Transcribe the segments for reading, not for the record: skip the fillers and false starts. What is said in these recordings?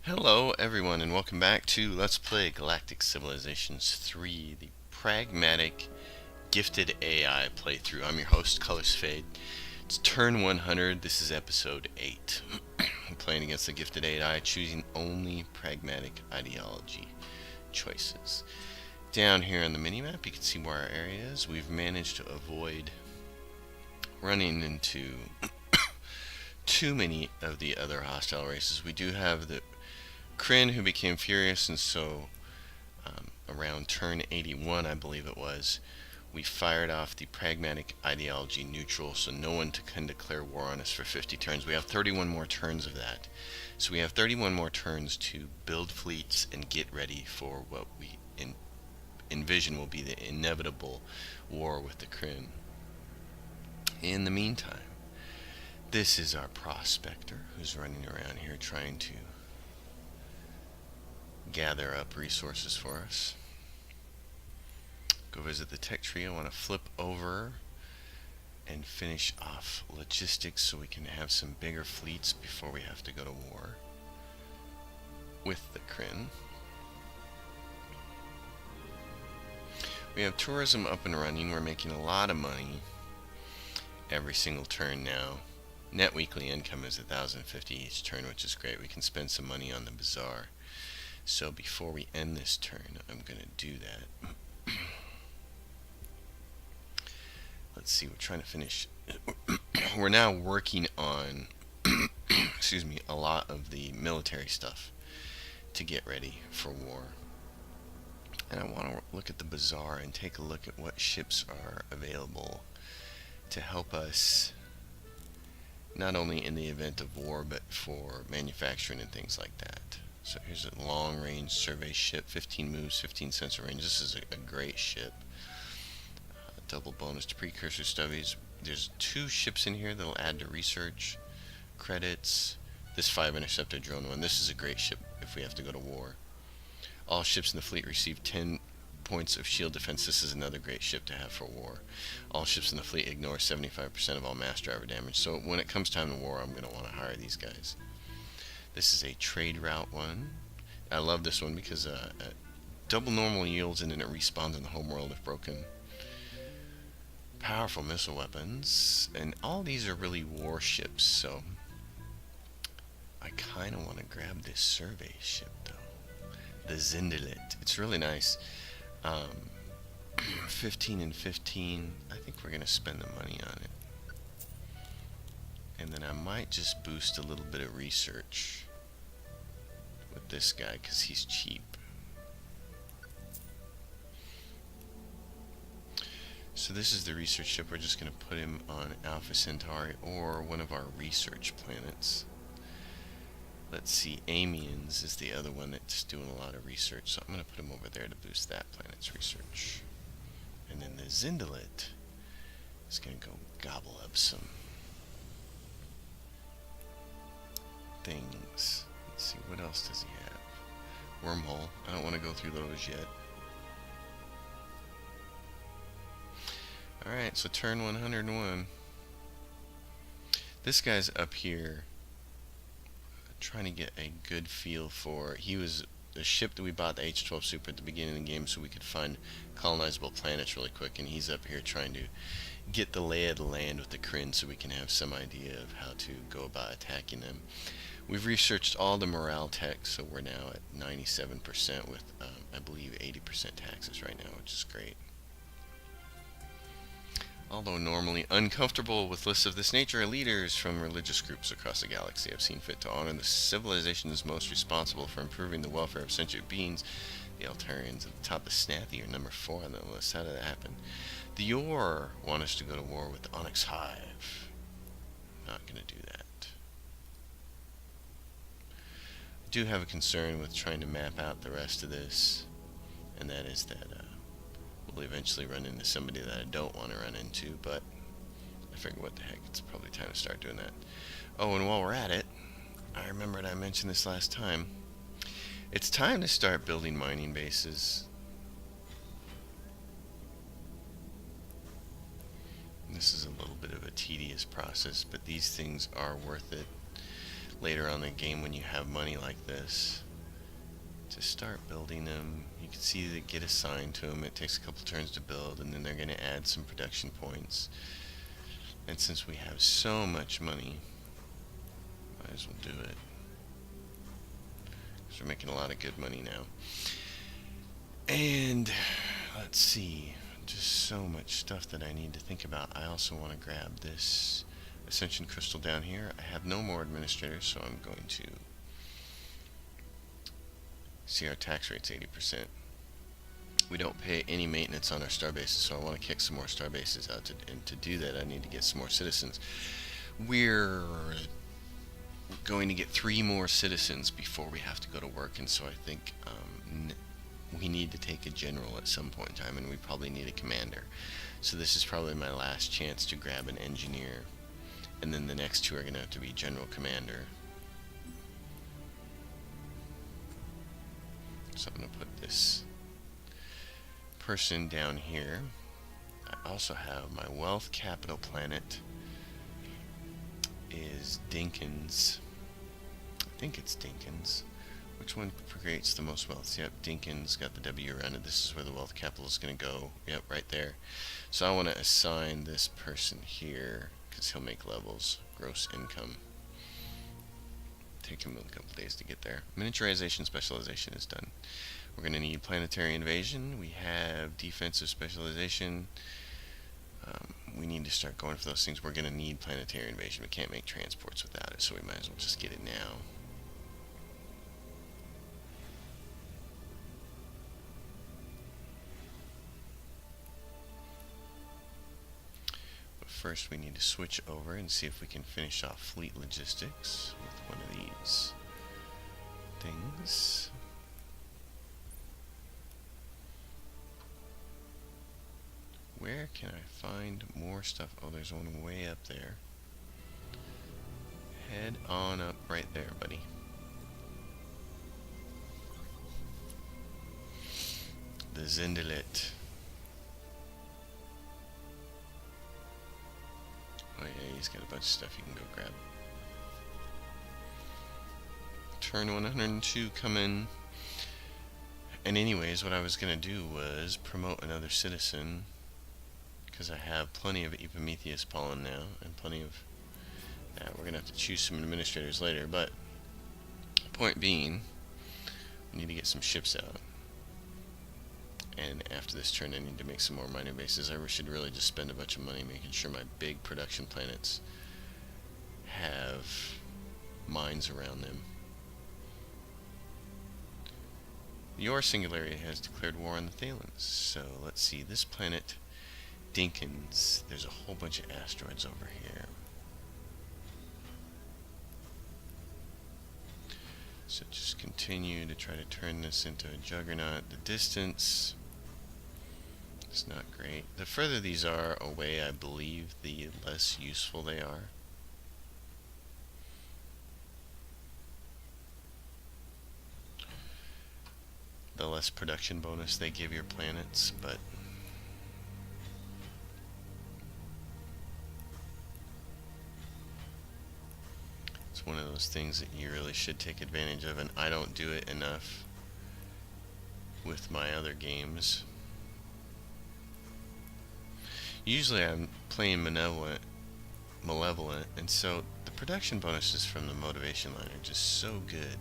Hello everyone and welcome back to Let's Play Galactic Civilizations 3, the Pragmatic Gifted AI playthrough. I'm your host, Colors Fade. It's turn 100, this is episode 8. I'm playing against the Gifted AI, choosing only Pragmatic Ideology choices. Down here on the minimap you can see where our area is. We've managed to avoid running into too many of the other hostile races. We do have the Kryn, who became furious, and so around turn 81, I believe it was, we fired off the Pragmatic Ideology neutral, so no one can declare war on us for 50 turns. We have 31 more turns of that. So we have 31 more turns to build fleets and get ready for what we envision will be the inevitable war with the Kryn. In the meantime, this is our prospector who's running around here trying to gather up resources for us. Go visit the tech tree. I want to flip over and finish off logistics so we can have some bigger fleets before we have to go to war with the Kryn. We have tourism up and running. We're making a lot of money every single turn now. Net weekly income is 1,050 each turn, which is great. We can spend some money on the bazaar. So before we end this turn, I'm going to do that. Let's see, we're trying to finish. We're now working on, excuse me, a lot of the military stuff to get ready for war. And I want to look at the bazaar and take a look at what ships are available to help us, not only in the event of war, but for manufacturing and things like that. So here's a long-range survey ship, 15 moves, 15 sensor range. This is a great ship. Double bonus to precursor studies. There's 2 ships in here that'll add to research credits. This 5 interceptor drone one. This is a great ship if we have to go to war. All ships in the fleet receive 10 points of shield defense. This is another great ship to have for war. All ships in the fleet ignore 75% of all mass driver damage. So when it comes time to war, I'm going to want to hire these guys. This is a trade route one. I love this one because double normal yields and then it respawns in the homeworld if broken. Powerful missile weapons. And all these are really warships, so I kind of want to grab this survey ship though. The Zindalit. It's really nice. 15 and 15. I think we're going to spend the money on it. And then I might just boost a little bit of research with this guy because he's cheap. So this is the research ship. We're just going to put him on Alpha Centauri or one of our research planets. Let's see, Amiens is the other one that's doing a lot of research, so I'm going to put him over there to boost that planet's research. And then the Zindalit is going to go gobble up some things. Let's see, what else does he have? Wormhole. I don't want to go through those yet. Alright, so turn 101. This guy's up here trying to get a good feel for. He was the ship that we bought, the H-12 Super, at the beginning of the game so we could find colonizable planets really quick, and he's up here trying to get the lay of the land with the Kryn so we can have some idea of how to go about attacking them. We've researched all the morale tech, so we're now at 97% with, I believe, 80% taxes right now, which is great. Although normally uncomfortable with lists of this nature, leaders from religious groups across the galaxy have seen fit to honor the civilizations most responsible for improving the welfare of sentient beings. The Altarians at the top of Snathy are number 4 on the list. How did that happen? The Yor want us to go to war with the Onyx Hive. Not going to do that. I do have a concern with trying to map out the rest of this, and that is that we'll eventually run into somebody that I don't want to run into, but I figure what the heck, it's probably time to start doing that. Oh, and while we're at it, I remembered I mentioned this last time. It's time to start building mining bases. This is a little bit of a tedious process, but these things are worth it. later on in the game when you have money like this to start building them. You can see that get assigned to them. It takes a couple turns to build, and then they're going to add some production points. And since we have so much money, might as well do it. Because we're making a lot of good money now. And let's see, just so much stuff that I need to think about. I also want to grab this Ascension Crystal down here. I have no more administrators, so I'm going to see our tax rate's 80%. We don't pay any maintenance on our star bases, so I want to kick some more star bases out, and to do that I need to get some more citizens. We're going to get 3 more citizens before we have to go to work, and so I think we need to take a general at some point in time, and we probably need a commander. So this is probably my last chance to grab an engineer, and then the next 2 are going to have to be general commander. So I'm going to put this person down here. I also have my wealth capital planet is Dinkins. I think it's Dinkins. Which one creates the most wealth? Yep, Dinkins got the W around it. This is where the wealth capital is going to go. Yep, right there. So I want to assign this person here because he'll make levels. Gross income. Take him a couple days to get there. Miniaturization specialization is done. We're going to need planetary invasion. We have defensive specialization. We need to start going for those things. We're going to need planetary invasion. We can't make transports without it, so we might as well just get it now. But first we need to switch over and see if we can finish off fleet logistics with one of these things. Where can I find more stuff? Oh, there's one way up there. Head on up right there, buddy. The Zendalit. Oh yeah, he's got a bunch of stuff you can go grab. Turn 102 coming. And anyways, what I was going to do was promote another citizen, because I have plenty of Epimetheus pollen now, and plenty of that. We're going to have to choose some administrators later, but point being, we need to get some ships out. And after this turn, I need to make some more mining bases. I should really just spend a bunch of money making sure my big production planets have mines around them. Your singularity has declared war on the Thalans. So let's see, this planet Dinkins, there's a whole bunch of asteroids over here. So just continue to try to turn this into a juggernaut. The distance is not great. The further these are away, I believe, the less useful they are. The less production bonus they give your planets, but it's one of those things that you really should take advantage of, and I don't do it enough with my other games. Usually I'm playing Malevolent, and so the production bonuses from the motivation line are just so good.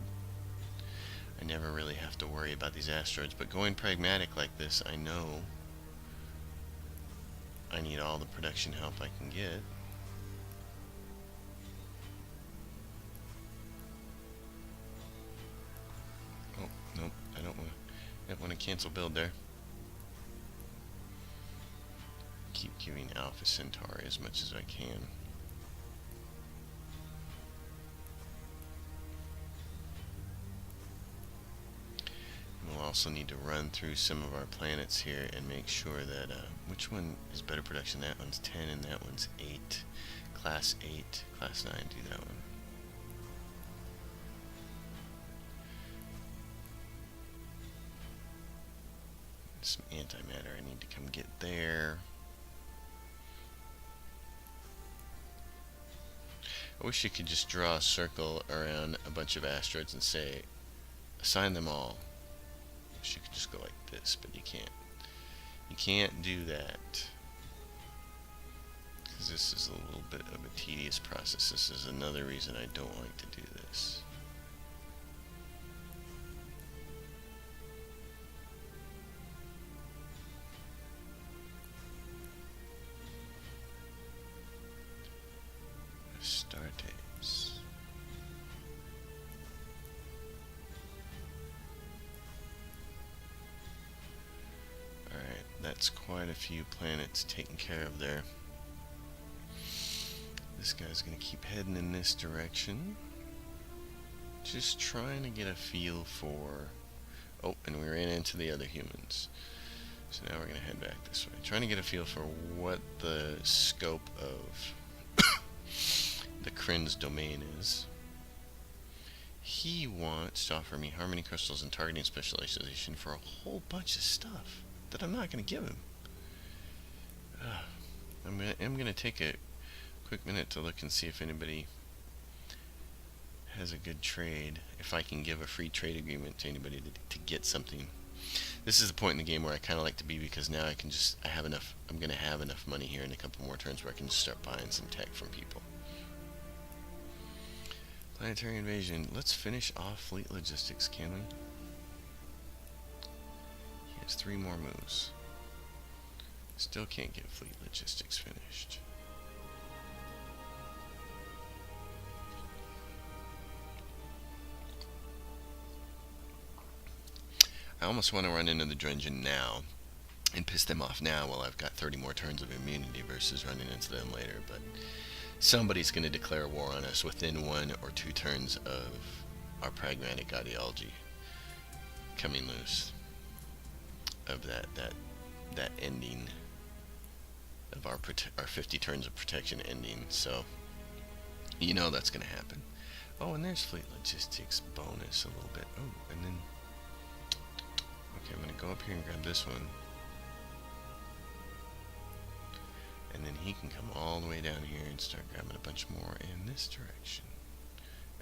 I never really have to worry about these asteroids, but going pragmatic like this, I know I need all the production help I can get. Oh, nope, I don't want to cancel build there. Keep giving Alpha Centauri as much as I can. We'll also need to run through some of our planets here and make sure that which one is better production. That one's 10 and that one's 8. Class 8, Class 9, do that one. Some antimatter I need to come get there. I wish you could just draw a circle around a bunch of asteroids and say, assign them all. I wish you could just go like this, but you can't. You can't do that. Because this is a little bit of a tedious process. This is another reason I don't like to do this. Astartes. Alright, that's quite a few planets taken care of there. This guy's gonna keep heading in this direction. Just trying to get a feel for... Oh, and we ran into the other humans. So now we're gonna head back this way. Trying to get a feel for what the scope of the Kryn's domain is. He wants to offer me harmony crystals and targeting specialization for a whole bunch of stuff that I'm not going to give him. I'm gonna take a quick minute to look and see if anybody has a good trade. If I can give a free trade agreement to anybody to get something. This is the point in the game where I kind of like to be, because now I have enough. I'm going to have enough money here in a couple more turns where I can just start buying some tech from people. Planetary invasion. Let's finish off fleet logistics, can we? He has 3 more moves. Still can't get fleet logistics finished. I almost want to run into the Drengen now and piss them off now while I've got 30 more turns of immunity versus running into them later, but somebody's going to declare war on us within 1 or 2 turns of our Pragmatic Ideology coming loose, of that ending of our 50 turns of protection ending. So you know that's going to happen. Oh, and there's fleet logistics bonus a little bit. Oh, and then okay, I'm going to go up here and grab this one. And then he can come all the way down here and start grabbing a bunch more in this direction.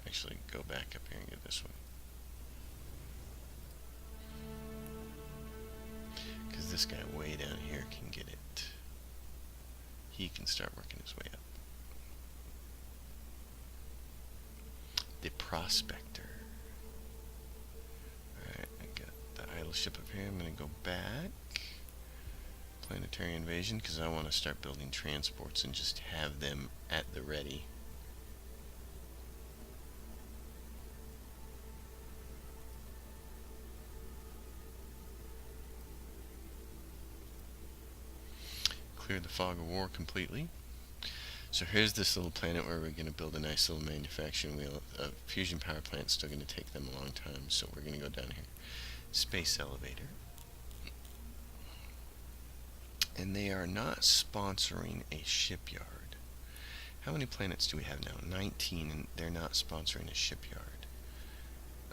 Actually, go back up here and get this one. Because this guy way down here can get it. He can start working his way up. The Prospector. Alright, I got the idle ship up here. I'm going to go back. Planetary invasion, because I want to start building transports and just have them at the ready. Clear the fog of war completely. So here's this little planet where we're going to build a nice little manufacturing wheel. A fusion power plant's still going to take them a long time, so we're going to go down here. Space elevator. And they are not sponsoring a shipyard. How many planets do we have now? 19, and they're not sponsoring a shipyard.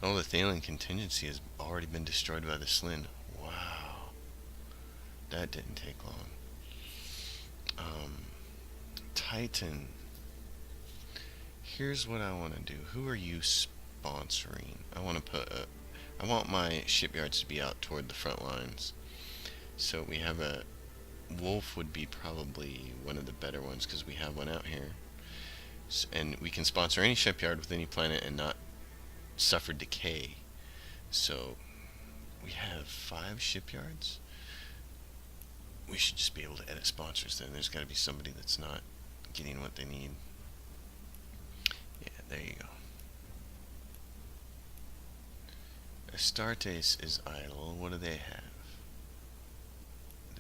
Oh, the Thalian contingency has already been destroyed by the Slin. Wow. That didn't take long. Titan. Here's what I want to do. Who are you sponsoring? I want to put I want my shipyards to be out toward the front lines. So we have a Wolf would be probably one of the better ones, because we have one out here. And we can sponsor any shipyard with any planet and not suffer decay. So we have 5 shipyards. We should just be able to edit sponsors then. There's got to be somebody that's not getting what they need. Yeah, there you go. Astartes is idle. What do they have?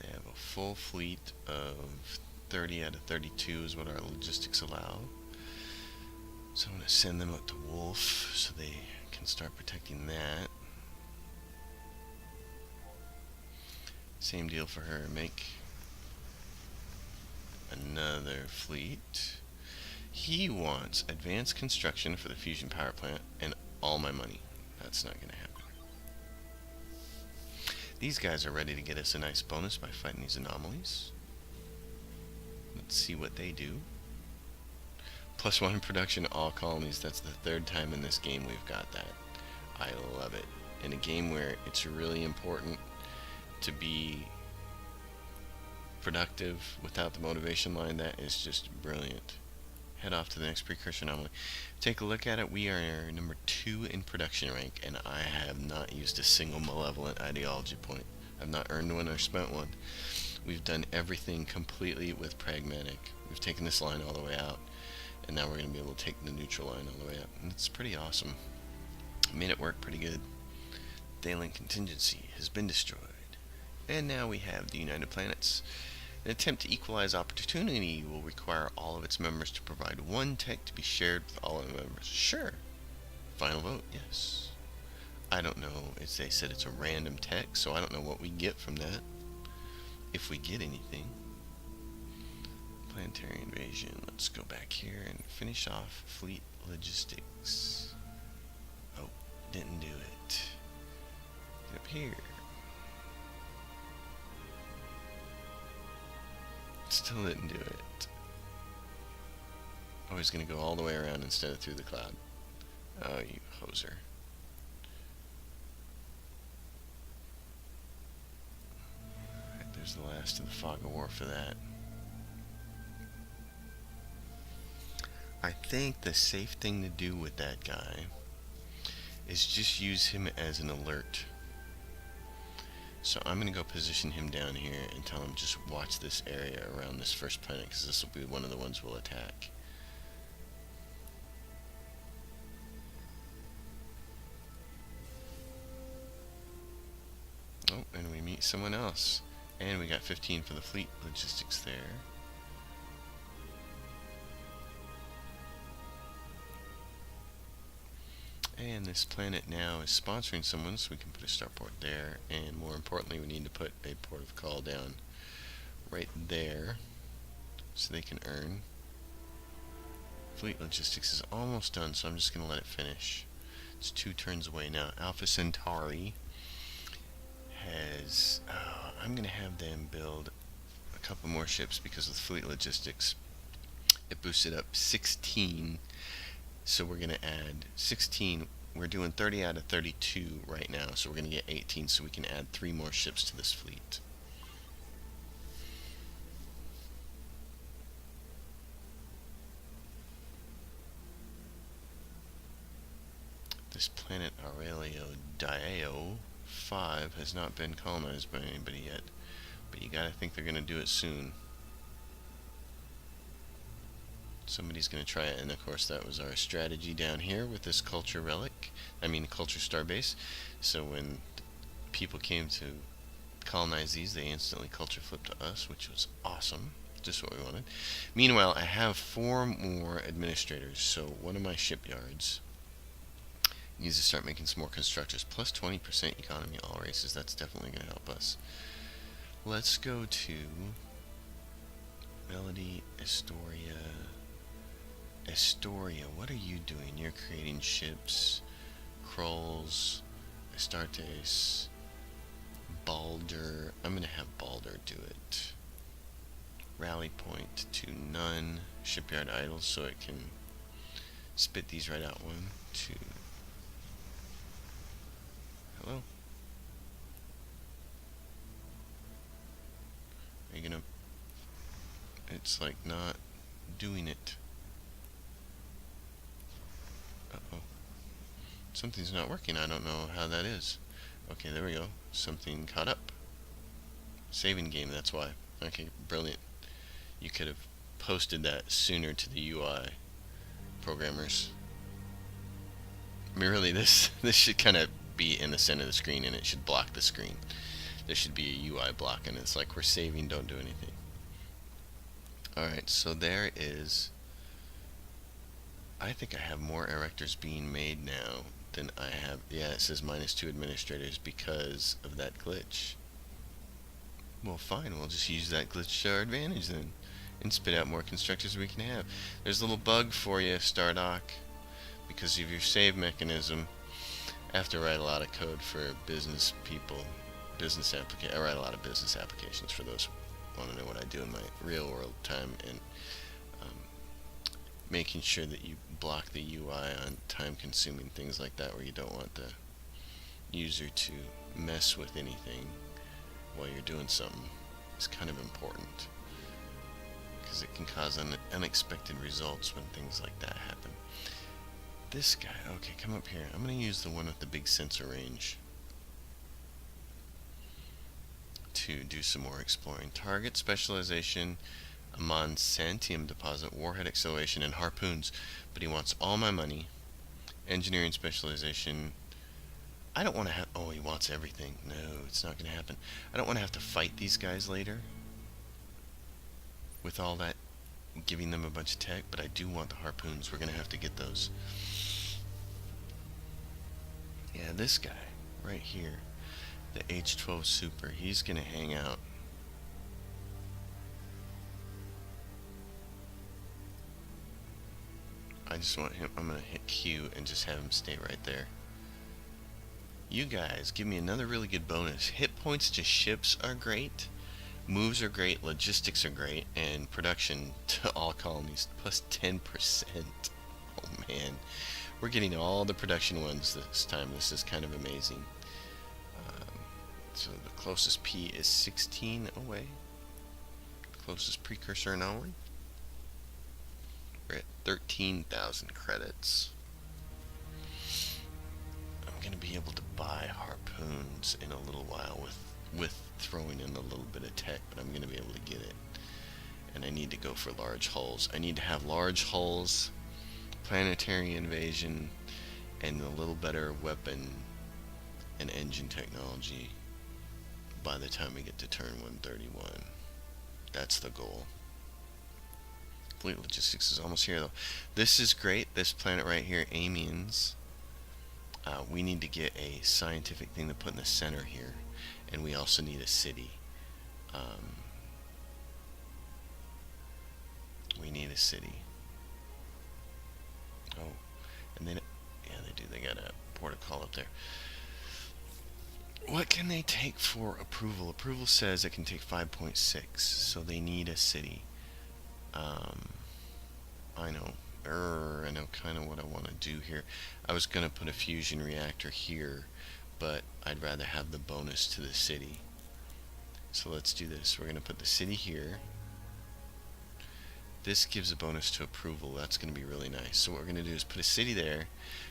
They have a full fleet of 30 out of 32 is what our logistics allow. So I'm going to send them up to Wolf so they can start protecting that. Same deal for her. Make another fleet. He wants advanced construction for the fusion power plant and all my money. That's not going to happen. These guys are ready to get us a nice bonus by fighting these anomalies. Let's see what they do. +1 production all colonies. That's the third time in this game we've got that. I love it. In a game where it's really important to be productive without the motivation line, that is just brilliant. Head off to the next precursor anomaly. Take a look at it. We are number 2 in production rank, and I have not used a single malevolent ideology point. I've not earned one or spent one. We've done everything completely with pragmatic. We've taken this line all the way out, and now we're going to be able to take the neutral line all the way up. And it's pretty awesome. Made it work pretty good. Daylink contingency has been destroyed. And now we have the United Planets. An attempt to equalize opportunity will require all of its members to provide one tech to be shared with all of the members. Sure. Final vote, yes. I don't know. They said it's a random tech, so I don't know what we get from that. If we get anything. Planetary invasion. Let's go back here and finish off fleet logistics. Oh, didn't do it. Get up here. Still didn't do it. Oh, he's gonna go all the way around instead of through the cloud. Oh, you hoser. Alright, there's the last of the fog of war for that. I think the safe thing to do with that guy is just use him as an alert. So I'm going to go position him down here and tell him just watch this area around this first planet, because this will be one of the ones we'll attack. Oh, and we meet someone else. And we got 15 for the fleet logistics there. And this planet now is sponsoring someone, so we can put a starport there. And more importantly, we need to put a port of call down right there so they can earn. Fleet logistics is almost done, so I'm just going to let it finish. It's 2 turns away now. Alpha Centauri has... I'm going to have them build a couple more ships because of fleet logistics. It boosted up 16. So we're going to add 16. We're doing 30 out of 32 right now, so we're going to get 18, so we can add 3 more ships to this fleet. This planet Aurelio Diao 5 has not been colonized by anybody yet, but you gotta think they're going to do it soon. Somebody's going to try it, and of course that was our strategy down here with this culture relic, culture starbase. So when people came to colonize these, they instantly culture flipped to us, which was awesome, just what we wanted. Meanwhile, I have 4 more administrators, so one of my shipyards needs to start making some more constructors. Plus 20% economy all races, that's definitely going to help us. Let's go to Melody Astoria, what are you doing? You're creating ships. Krolls, Astartes, Balder. I'm going to have Balder do it. Rally point to none. Shipyard idle so it can spit these right out. 1, 2. Hello? Are you going to... It's like not doing it. Uh-oh. Something's not working. I don't know how that is. Okay, there we go. Something caught up. Saving game, that's why. Okay, brilliant. You could have posted that sooner to the UI programmers. Really, this should kind of be in the center of the screen, and it should block the screen. There should be a UI block, and it's like we're saving, don't do anything. Alright, so there is... I think I have more erectors being made now than I have... Yeah, it says -2 administrators because of that glitch. Well, fine, we'll just use that glitch to our advantage then, and spit out more constructors we can have. There's a little bug for you, Stardock. Because of your save mechanism, I have to write a lot of code for business people. I write a lot of business applications for those who want to know what I do in my real world time, and making sure that you block the UI on time-consuming things like that, where you don't want the user to mess with anything while you're doing something, is kind of important, because it can cause unexpected results when things like that happen. This guy, okay, come up here. I'm going to use the one with the big sensor range to do some more exploring. Target specialization, a Monsantium deposit, warhead acceleration, and harpoons. But he wants all my money. Engineering specialization. I don't want to have... Oh, he wants everything. No, it's not going to happen. I don't want to have to fight these guys later with all that, giving them a bunch of tech, but I do want the harpoons. We're going to have to get those. Yeah, this guy right here, the H-12 Super, he's going to hang out. I just want him, I'm going to hit Q and just have him stay right there. You guys, give me another really good bonus. Hit points to ships are great, moves are great, logistics are great, and production to all colonies, plus 10%. Oh man, we're getting all the production ones this time. This is kind of amazing. So the closest P is 16 away. Closest precursor and onward. We're at 13,000 credits. I'm going to be able to buy harpoons in a little while with throwing in a little bit of tech, but I'm going to be able to get it. And I need to go for large hulls. I need to have large hulls, planetary invasion, and a little better weapon and engine technology by the time we get to turn 131. That's the goal. Fleet logistics is almost here though. This is great. This planet right here, Amiens. We need to get a scientific thing to put in the center here, and we also need a city. We need a city. Oh, and then yeah, they do. They got a protocol up there. What can they take for approval? Approval says it can take 5.6, so they need a city. I know. I know kind of what I want to do here. I was going to put a fusion reactor here, but I'd rather have the bonus to the city. So let's do this. We're going to put the city here. This gives a bonus to approval. That's going to be really nice. So what we're going to do is put a city there.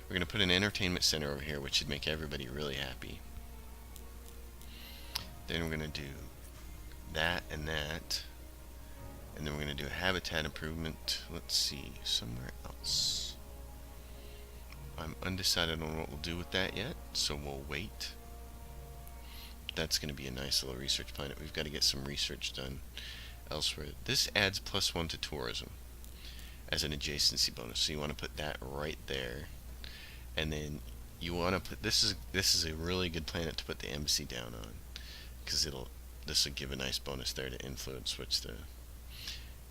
We're going to put an entertainment center over here, which should make everybody really happy. Then we're going to do that and that. And then we're going to do a habitat improvement. Let's see, somewhere else. I'm undecided on what we'll do with that yet, so we'll wait. That's going to be a nice little research planet. We've got to get some research done elsewhere. This adds +1 to tourism as an adjacency bonus. So you want to put that right there. And then you want to put, this is a really good planet to put the embassy down on, because this will give a nice bonus there to influence, which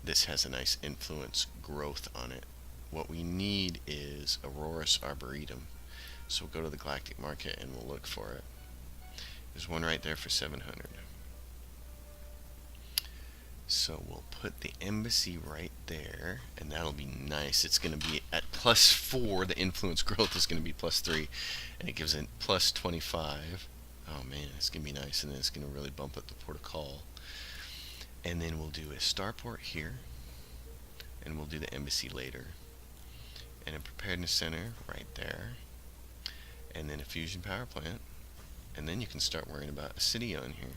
this has a nice influence growth on it. What we need is Aurora's Arboretum. So we'll go to the Galactic Market and we'll look for it. There's one right there for 700. So we'll put the embassy right there, and that'll be nice. It's going to be at +4. The influence growth is going to be +3, and it gives it +25. Oh man, it's going to be nice, and then it's going to really bump up the port of call. And then we'll do a starport here, and we'll do the embassy later, and a preparedness center right there, and then a fusion power plant, and then you can start worrying about a city on here.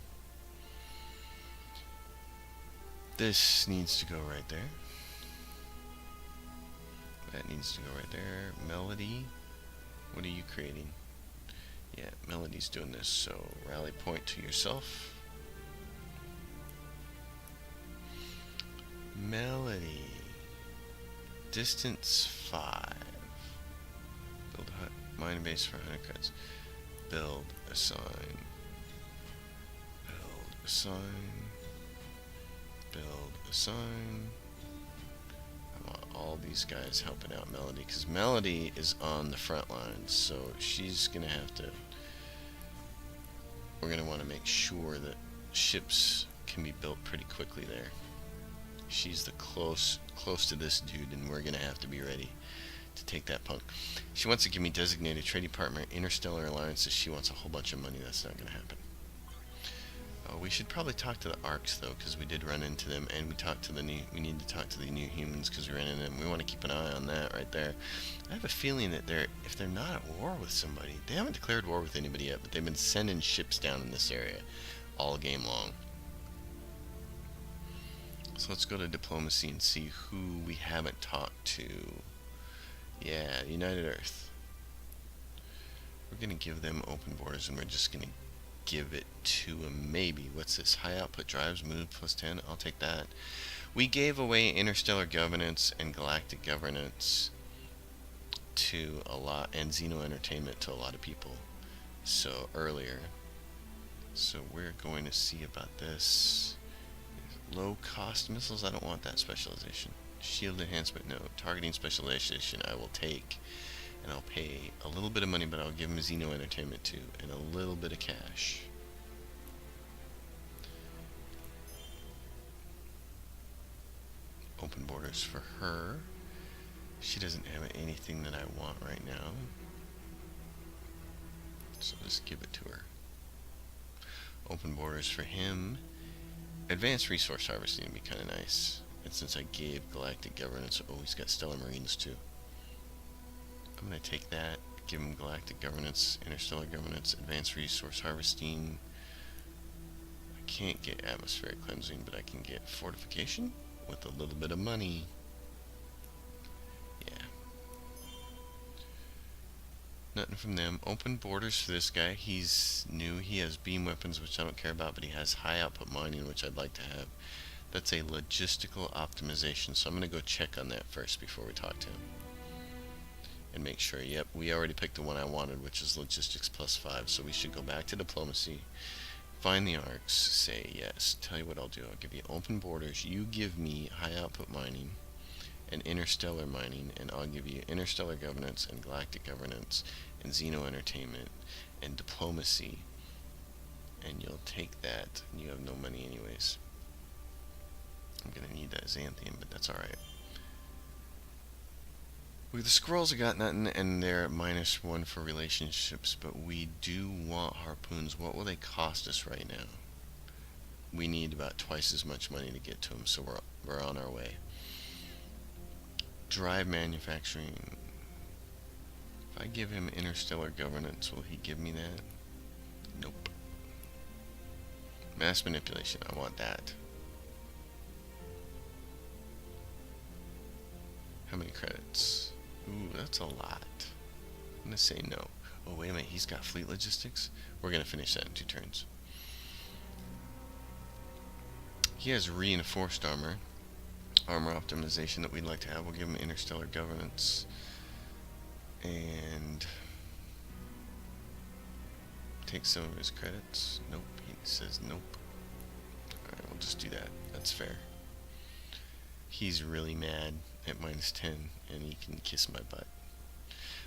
This needs to go right there. That needs to go right there. Melody, what are you creating? Yeah, Melody's doing this, so rally point to yourself. Melody, distance 5. Build a hut, mine base for 100 credits. Build a sign. Build a sign. Build a sign. I want all these guys helping out Melody, because Melody is on the front lines, so she's gonna have to. We're gonna want to make sure that ships can be built pretty quickly there. She's the close to this dude, and we're gonna have to be ready to take that punk. She wants to give me designated trading partner, interstellar alliances. She wants a whole bunch of money. That's not gonna happen. We should probably talk to the Arcs though, because we did run into them, and we need to talk to the new humans because we ran into them. We want to keep an eye on that right there. I have a feeling that if they're not at war with somebody, they haven't declared war with anybody yet, but they've been sending ships down in this area all game long. So let's go to diplomacy and see who we haven't talked to. Yeah, United Earth. We're gonna give them open borders, and we're just gonna give it to a maybe. What's this? High output drives, move plus 10. I'll take that. We gave away interstellar governance and galactic governance to a lot, and Xeno entertainment to a lot of people. So earlier. So we're going to see about this. Low cost missiles, I don't want that specialization. Shield enhancement, no. Targeting specialization, I will take. And I'll pay a little bit of money, but I'll give him Xeno entertainment too, and a little bit of cash. Open borders for her. She doesn't have anything that I want right now, so just give it to her. Open borders for him. Advanced resource harvesting would be kind of nice. And since I gave galactic governance, oh, he's got stellar marines too. I'm going to take that, give him galactic governance, interstellar governance, advanced resource harvesting. I can't get atmospheric cleansing, but I can get fortification with a little bit of money. Yeah. Nothing from them. Open borders for this guy. He's new. He has beam weapons, which I don't care about, but he has high output mining, which I'd like to have. That's a logistical optimization, so I'm going to go check on that first before we talk to him. And make sure, yep, we already picked the one I wanted, which is logistics plus 5, so we should go back to diplomacy, find the Arcs, say yes. Tell you what I'll do, I'll give you open borders, you give me high output mining and interstellar mining, and I'll give you interstellar governance and galactic governance and Xeno entertainment and diplomacy, and you'll take that, and you have no money anyways. I'm gonna need that xanthium, but that's alright. The scrolls have got nothing, and they're at -1 for relationships, but we do want harpoons. What will they cost us right now? We need about twice as much money to get to them, so we're on our way. Drive manufacturing. If I give him interstellar governance, will he give me that? Nope. Mass manipulation, I want that. How many credits? Ooh, that's a lot. I'm gonna say no. Oh, wait a minute, he's got fleet logistics? We're gonna finish that in 2 turns. He has reinforced armor optimization that we'd like to have. We'll give him interstellar governance. And take some of his credits. Nope, he says nope. Alright, we'll just do that. That's fair. He's really mad at -10, and he can kiss my butt.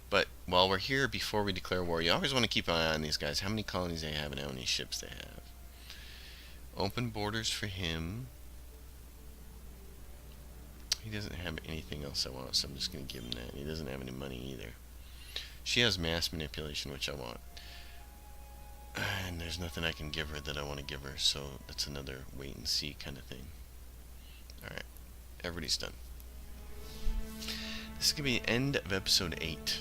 But while we're here, before we declare war, you always want to keep an eye on these guys. How many colonies they have and how many ships they have. Open borders for him. He doesn't have anything else I want, so I'm just going to give him that. He doesn't have any money either. She has mass manipulation, which I want. And there's nothing I can give her that I want to give her, so that's another wait and see kind of thing. Alright, everybody's done. This is going to be the end of episode 8.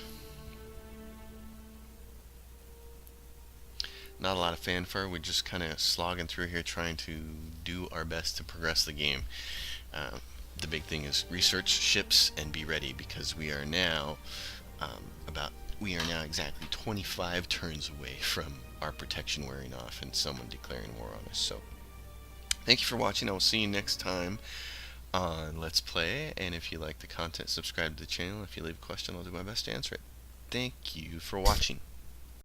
Not a lot of fanfare. We're just kind of slogging through here, trying to do our best to progress the game. The big thing is research ships and be ready, because we are now exactly 25 turns away from our protection wearing off and someone declaring war on us. So, thank you for watching. I will see you next time on Let's Play, and if you like the content, subscribe to the channel. If you leave a question, I'll do my best to answer it. Thank you for watching.